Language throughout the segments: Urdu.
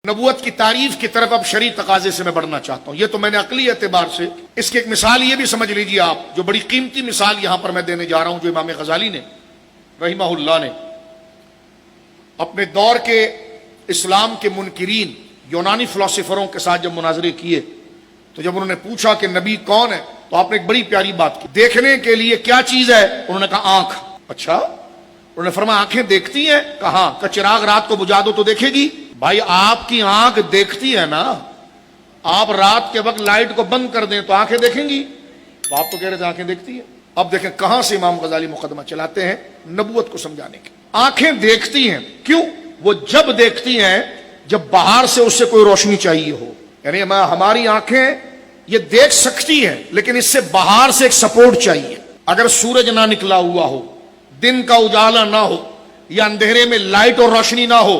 نبوت کی تعریف کی طرف اب شرعی تقاضے سے میں بڑھنا چاہتا ہوں. یہ تو میں نے عقلی اعتبار سے اس کی ایک مثال یہ بھی سمجھ لیجیے آپ, جو بڑی قیمتی مثال یہاں پر میں دینے جا رہا ہوں, جو امام غزالی نے رحمہ اللہ نے اپنے دور کے اسلام کے منکرین یونانی فلسفروں کے ساتھ جب مناظرے کیے تو جب انہوں نے پوچھا کہ نبی کون ہے تو آپ نے ایک بڑی پیاری بات کی. دیکھنے کے لیے کیا چیز ہے؟ انہوں نے کہا آنکھ. اچھا, انہوں نے فرمایا آنکھیں دیکھتی ہیں؟ کہاں. کہ چراغ رات کو بجھا دو تو دیکھے گی. بھائی آپ کی آنکھ دیکھتی ہے نا, آپ رات کے وقت لائٹ کو بند کر دیں تو آنکھیں دیکھیں گی. تو آپ تو کہہ رہے تھے آنکھیں دیکھتی ہیں. اب دیکھیں کہاں سے امام غزالی مقدمہ چلاتے ہیں نبوت کو سمجھانے کے. آنکھیں دیکھتی ہیں, کیوں؟ وہ جب دیکھتی ہیں جب باہر سے اس سے کوئی روشنی چاہیے ہو. یعنی ہماری آنکھیں یہ دیکھ سکتی ہیں لیکن اس سے باہر سے ایک سپورٹ چاہیے. اگر سورج نہ نکلا ہوا ہو, دن کا اجالا نہ ہو, یا اندھیرے میں لائٹ اور روشنی نہ ہو,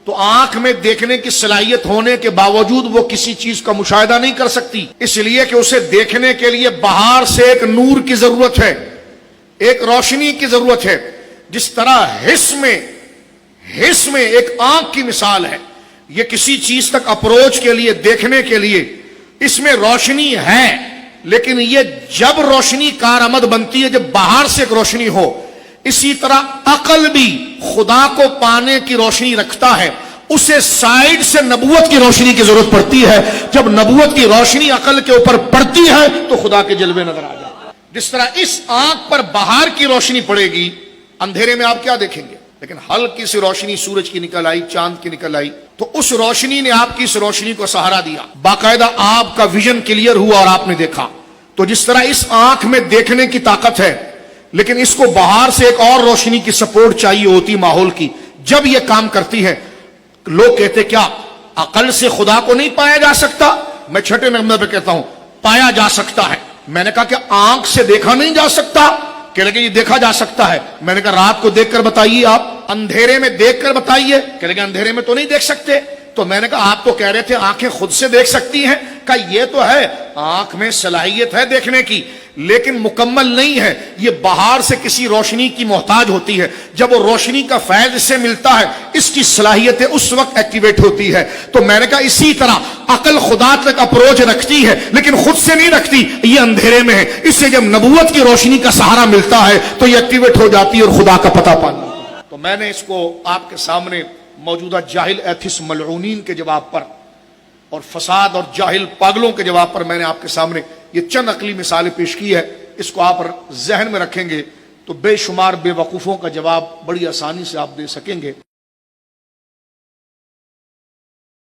تو آنکھ میں دیکھنے کی صلاحیت ہونے کے باوجود وہ کسی چیز کا مشاہدہ نہیں کر سکتی, اس لیے کہ اسے دیکھنے کے لیے باہر سے ایک نور کی ضرورت ہے, ایک روشنی کی ضرورت ہے. جس طرح حس میں ایک آنکھ کی مثال ہے, یہ کسی چیز تک اپروچ کے لیے, دیکھنے کے لیے اس میں روشنی ہے, لیکن یہ جب روشنی کارآمد بنتی ہے جب باہر سے ایک روشنی ہو. اسی طرح عقل بھی خدا کو پانے کی روشنی رکھتا ہے, اسے سائیڈ سے نبوت کی روشنی کی ضرورت پڑتی ہے. جب نبوت کی روشنی عقل کے اوپر پڑتی ہے تو خدا کے جلوے نظر آ جائے. جس طرح اس آنکھ پر باہر کی روشنی پڑے گی, اندھیرے میں آپ کیا دیکھیں گے, لیکن ہلکی سی روشنی سورج کی نکل آئی, چاند کی نکل آئی, تو اس روشنی نے آپ کی اس روشنی کو سہارا دیا, باقاعدہ آپ کا ویژن کلیئر ہوا اور آپ نے دیکھا. تو جس طرح اس آنکھ میں دیکھنے کی طاقت ہے لیکن اس کو باہر سے ایک اور روشنی کی سپورٹ چاہیے ہوتی ماحول کی, جب یہ کام کرتی ہے. لوگ کہتے کیا عقل سے خدا کو نہیں پایا جا سکتا؟ میں چھٹے نمبر پہ کہتا ہوں پایا جا سکتا ہے. میں نے کہا کہ آنکھ سے دیکھا نہیں جا سکتا؟ کہ لگے یہ دیکھا جا سکتا ہے. میں نے کہا رات کو دیکھ کر بتائیے, آپ اندھیرے میں دیکھ کر بتائیے. کہ لگے اندھیرے میں تو نہیں دیکھ سکتے. تو میں نے کہا آپ تو کہہ رہے تھے آنکھیں خود سے دیکھ سکتی ہیں. کہ یہ تو ہے, آنکھ میں صلاحیت ہے دیکھنے کی لیکن مکمل نہیں ہے, یہ باہر سے کسی روشنی کی محتاج ہوتی ہے. جب وہ روشنی کا فیض اس سے ملتا ہے اس کی صلاحیتیں اس وقت ایکٹیویٹ ہوتی ہے. تو میں نے کہا اسی طرح عقل خدا تک اپروچ رکھتی ہے لیکن خود سے نہیں رکھتی, یہ اندھیرے میں ہے. اس سے جب نبوت کی روشنی کا سہارا ملتا ہے تو یہ ایکٹیویٹ ہو جاتی ہے اور خدا کا پتہ پاتی ہے. تو میں نے اس کو آپ کے سامنے موجودہ جاہل ایتھس ملعونین کے جواب پر اور فساد اور جاہل پاگلوں کے جواب پر میں نے آپ کے سامنے یہ چند عقلی مثالیں پیش کی ہے. اس کو آپ ذہن میں رکھیں گے تو بے شمار بے وقوفوں کا جواب بڑی آسانی سے آپ دے سکیں گے.